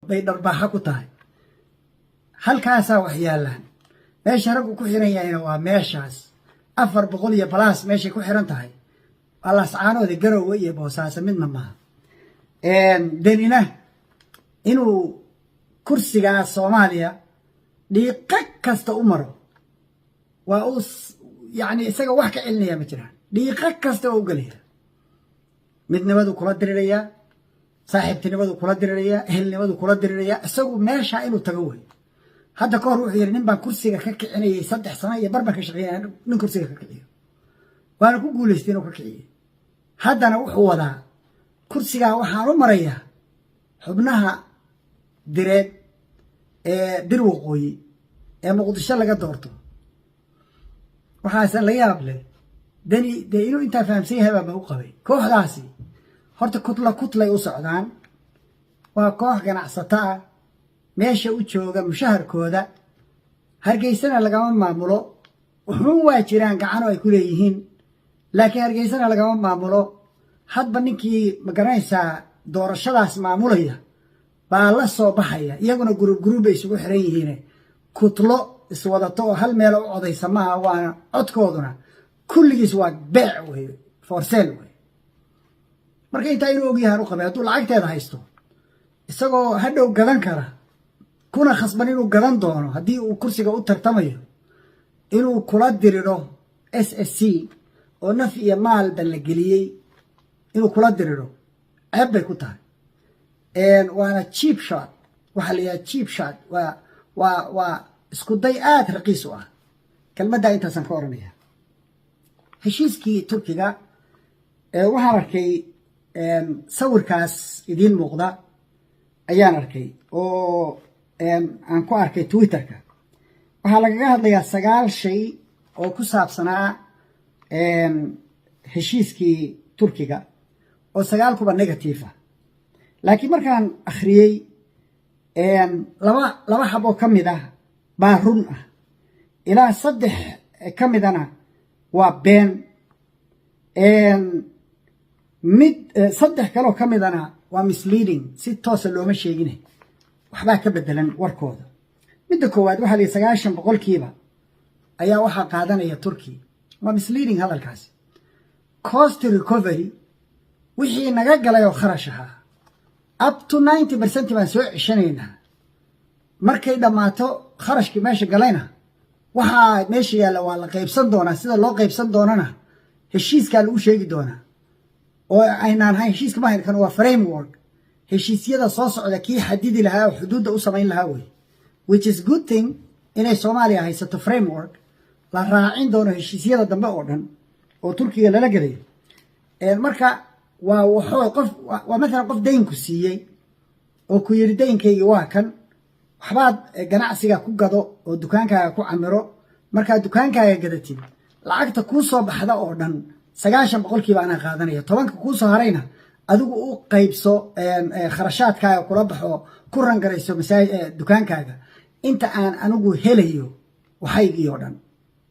بين أربعة كتاي هل كاسا وحيالان ماشي رجو كحيران يعني وماشاس أفر بقولي بلاس ماشي كحيران تاي الله سبحانه ذكره ويا بوساس من مما ديننا إنه كرسي على الصومالية دقيقة كست أمره وأوس يعني سجى واحد علني مثلا دقيقة كست أوجليه مدنا بدو كلا دريريا صاحبتنا بدو كلا دريريا أهلنا بدو كلا دريريا سجوا ماشى إنه تجوه هذا كاره يرنين بكرسي كك يعني يصدق سنة يبربك شغيان من كرسي ككليه وأنا كقول استينو ككليه هذا أنا هو ذا كرسي وحارو مريا حبناها دريد دروقوي مقدسة لقى دورته وحاسن ليابله دني إنه أنت فاهم سيها بقوي كوح راسي هرت كتلة يوسعدان وكوح جناح سطاع ماشي وتشوجا مشهر كودا هرجيسنا لقاهم معمولو وهو جيران كانوا يكوليهين لكن هرجيسنا لقاهم معمولو حد بنيكي مقرنسا دور الشلاس معمولية بالله صوبحية يجونا جروب يسوي حريهين كتلة سوادته هل ميلو عضي سماها وانا عدكودنا كل جسوا بيع وهي فورسيل وهي marka inta inuu og yahay ruqabay haduu lacagteeda haysto isagoo hadhow gadan kara kuna khasban inuu gadan doono hadii uu kursiga u tartamayo inuu kula diriro SSC oo naf iyo maal bal galiyay inuu kula diriro ceeb bay ku tahay waana cheap shot waxa la yahay cheap shot waa isku day aad raqiis u ah kelmadda inta san ka oranaya heshiiskii Turkiga waxaan arkay sawirkaas idin muuqda ayaan arkay oo aan ku arkay Twitterka waxa laga hadlayaa 9 shay oo ku saabsanaa heshiiskii Turkiga oo 9 kuba negative ah laakiin markaan akhriyay laba xabo kamid ah baa run ah ilaa 3 kamidana waa been mid 3 kale oo kamidana waa misleading si toos ah looma sheegin waxba ka bedelan warkooda midda koowaad waxa la 90% ayaa waxa qaadanaya Turkey waa misleading hadalkaas cost recovery wixii naga galay oo kharash ah up to 90% baan soo ceshanayna markay dhamaato kharashkii meesha galayna waxa meesha yaala waa la qaybsan doonaa sida loo qaybsan doonana heshiiska lagu sheegi doonaa oo aynaan hayn heshiiska ma kan waa framework heshiisyada soo socda kii xadidi lahaa oo xuduudda u samayn lahaa way which is good thing inay Soomaaliya haysato framework la raacin doono heshiisyada dambe oo dhan oo Turkiga lala galay marka waa wuxuu qof waa mesela qof deyn ku siiyay oo ku yiri deynkayga waa kan waxbaad ganacsiga ku gado oo dukaankaaga ku camiro marka dukaankaaga gadatid lacagta ku soo baxda oo dhan 90% ana qaadanaya 10 ku soo harayna adigu u qaybso kharashaadkaaga kula baxo ku rangarayso dukaankaaga inta aan anigu helayo waxaygii oo dhan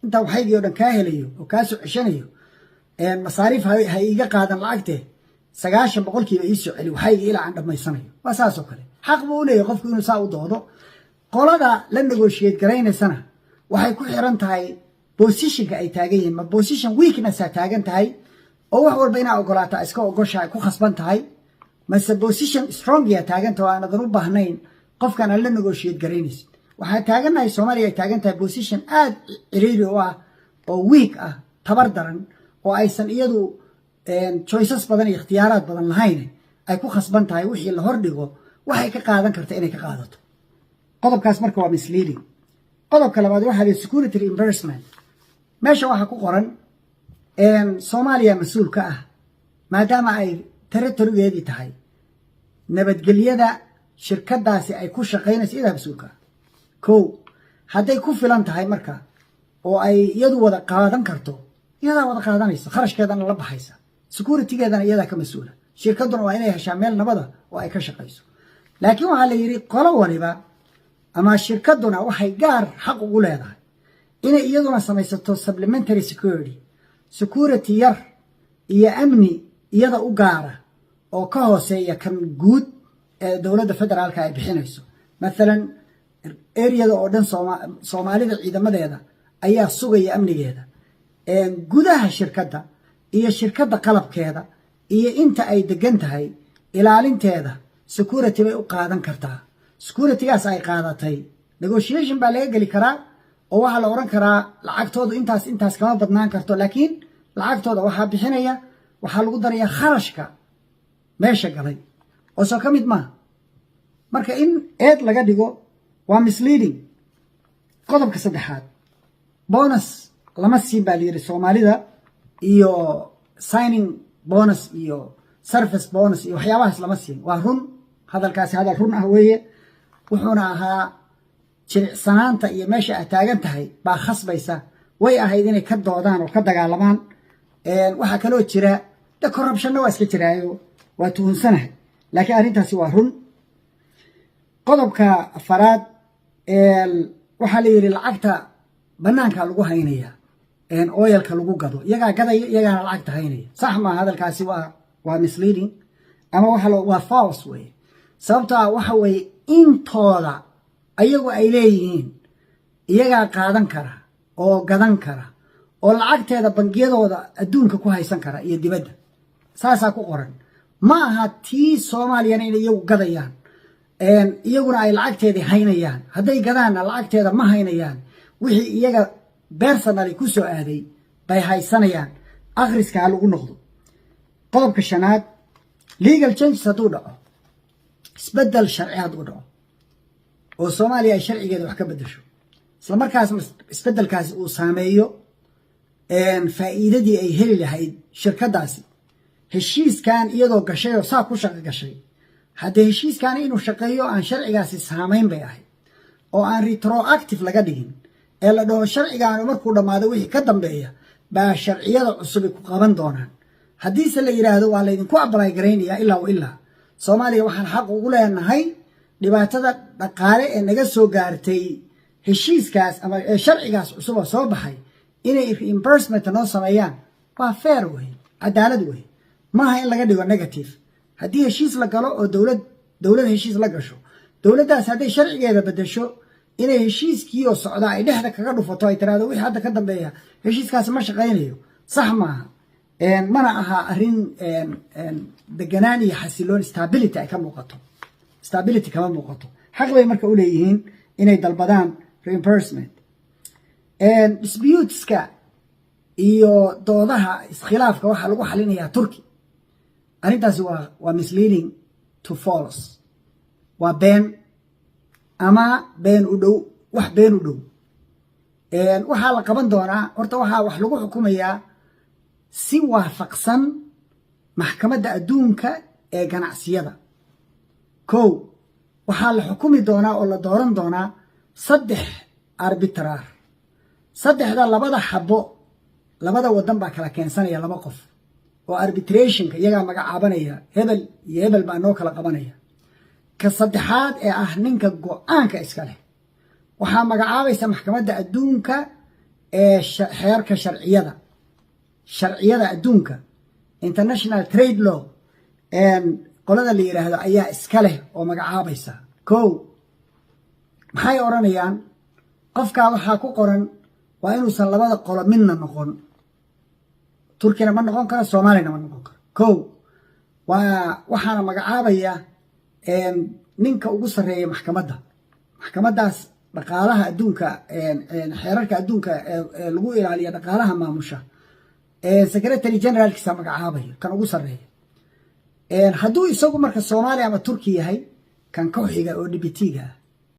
inta waxaygii oo dhan ka helayo oo ka soo ceshanayo masaariif hay iga qaadan lacagte 90% ii soo celi waxaygi ila aan dhamaysanayo waa saas oo kale xaq buu leeyahay qofku inuu saa u doodo qolada la negotiate gareynaysana waxay ku xiran tahay positionka ay taagan yihiin ma position weakness ay taagan tahay oo wax walba ina ogolaata iska ogoshaay ku khasban tahay mase position strong ya taagan tahay aan adan u baahnayn qofkan la negotiate gareynaysa waxa taaganahay Soomaaliya ay taagan tahay position aad ciriiri oo weak ah tabar daran oo aysan iyadu choices badan iyo ikhtiyaaraad badan lahayn ay ku khasban tahay wixii la hordhigo waxay ka qaadan kartaa inay ka qaadato qodobkaas marka waa misleading qodobka labaad waxa la security reimbursement meesha waxa ku qoran Soomaaliya mas'uul ka ah maadaama ay territory-geedii tahay nabadgelyada shirkadaasi ay ku shaqeynayso ida mas'uulka koow hadday ku filan tahay marka oo ay iyadu wada qaadan karto iyada wada qaadanaysa kharashkeedana la baxaysa security-geedana iyada ka mas'uula shirkaduna waa inay heshaa meel nabada oo ay ka shaqeyso laakiin waxa la yiri qolo waliba ama shirkaduna waxay gaar xaq ugu leedahay inay iyaduna samaysato supplementary security yar iyo amni iyada u gaara oo ka hooseeya kan guud dowladda federaalka ay bixinayso maalan eriyada oo dhan soomaalida ciidamadeeda ayaa sugaya amnigeeda gudaha shirkadda iyo shirkadda qalabkeeda iyo inta ay degan tahay ilaalinteeda security bay u qaadan kartaa securitygaas ay qaadatay negotiation baa laga geli karaa oo waxaa la oran karaa lacagtoodu intaas kama badnaan karto laakiin lacagtooda waxaa bixinaya waxaa lagu darayaa kharashka meesha galay oo soo ka mid maaha marka in eed laga dhigo waa misleading qodobka saddexaad bonus lama siin baa layidhi soomaalida iyo signing bonus iyo service bonus iyo waxyaabahaas lama siin waa run hadalkaasi hadal run ah weeye wuxuuna ahaa jilicsanaanta iyo meesha aad taagan tahay baa khasbaysa way ahayd inay ka doodaan oo ka dagaalamaan waxaa kaloo jira de corruptionna waa iska jiraayo waa tuhunsanahay laakiin arrintaasi waa run qodobka afaraad waxaa la yidhi lacagta bannaanka lagu haynaya oyalka lagu gado iyagaa gadaya iyagaana lacagta haynaya sax maa hadalkaasi waa misleading ama waa false weye sababtaa waxa weeye intooda ayagu ay leeyihiin iyagaa qaadan kara oo gadan kara oo lacagteeda bangiyadooda adduunka ku haysan kara iyo dibadda saasaa ku qoran ma aha tii soomaaliyana inay iyagu gadayaan iyaguna ay lacagteedii haynayaan hadday gadaanna lacagteeda ma haynayaan wixii iyaga bersonali ku soo aaday bay haysanayaan akhriska ha lagu noqdo qodobka shanaad legal changes hadduu dhaco isbeddel sharci hadduu dhaco oo soomaaliya ay sharcigeeda wax ka beddesho isla markaasna isbeddelkaasi uu saameeyo faa'iidadii ay heli lahayd shirkaddaasi heshiiskan iyadoo gashay oo saa ku shaqo gashay haddee heshiiskan inuu shaqeeyo aan sharcigaasi saamayn bay ahayd oo aan retroactive laga dhigin ee la dhaho sharcigaanu markuu dhammaado wixii ka dambeeya baa sharciyada cusubi ku qaban doonaan haddiise la yidhaahdo waa laydinku abalay garaynayaa ilaa wa ilaa soomaaliya waxaan xaq ugu leenahay dhibaatada dhaqaale ee naga soo gaartay heshiiskaas ama sharcigaas cusuba soo baxay inay reimbursement noo sameeyaan waa fair wey cadaalad wey maaha in laga dhigo negative haddii heshiis la galo oo dowlad heshiis la gasho dowladdaas hadday sharcigeeda bedesho inay heshiiskii oo socdaa ay dhexda kaga dhufato ay tiraahdo wixii hadda ka dambeeya heshiiskaasi ma shaqaynayo sax maaha mana aha arrin deganaan iyo xasiloon stability ay ka muuqato stability kama muuqato xaq bay marka u leeyihiin inay dalbadaan reimbursement disputeska iyo doodaha iskhilaafka waxaa lagu xalinayaa turki arrintaasi waa misleading to false waa been ama been u dhow wax been u dhow waxaa la qaban doonaa horta waxaa wax lagu xukumayaa si waafaqsan maxkamadda adduunka ee ganacsiyada kow waxaa la xukumi doonaa oo la dooran doonaa 3 arbitrar saddexda labada xabo labada wadan baa kala keensanaya 2 qof oo arbitrationka iyagaa magacaabanaya hebel iyo hebel baa noo kala qabanaya ka saddexaad ee ah ninka go-aanka iska leh waxaa magacaabaysa maxkamadda adduunka ee xeerka sharciyada adduunka international trade law qolada la yidhaahdo ayaa iska leh oo magacaabaysa kow maxay odhanayaan qofkaa waxaa ku qoran waa inuusan labada qolo midna noqon turkina ma noqon karo soomaalina ma noqon karo kow waxaana magacaabaya ninka ugu sarreeya maxkamaddaas dhaqaalaha adduunka xeerarka adduunka ee lagu ilaaliya dhaqaalaha maamusha secretary generalkiisa magacaabaya kan ugu sarreeya hadduu isagu marka soomaaliya ama turki yahay kan ku xiga oo dibitiga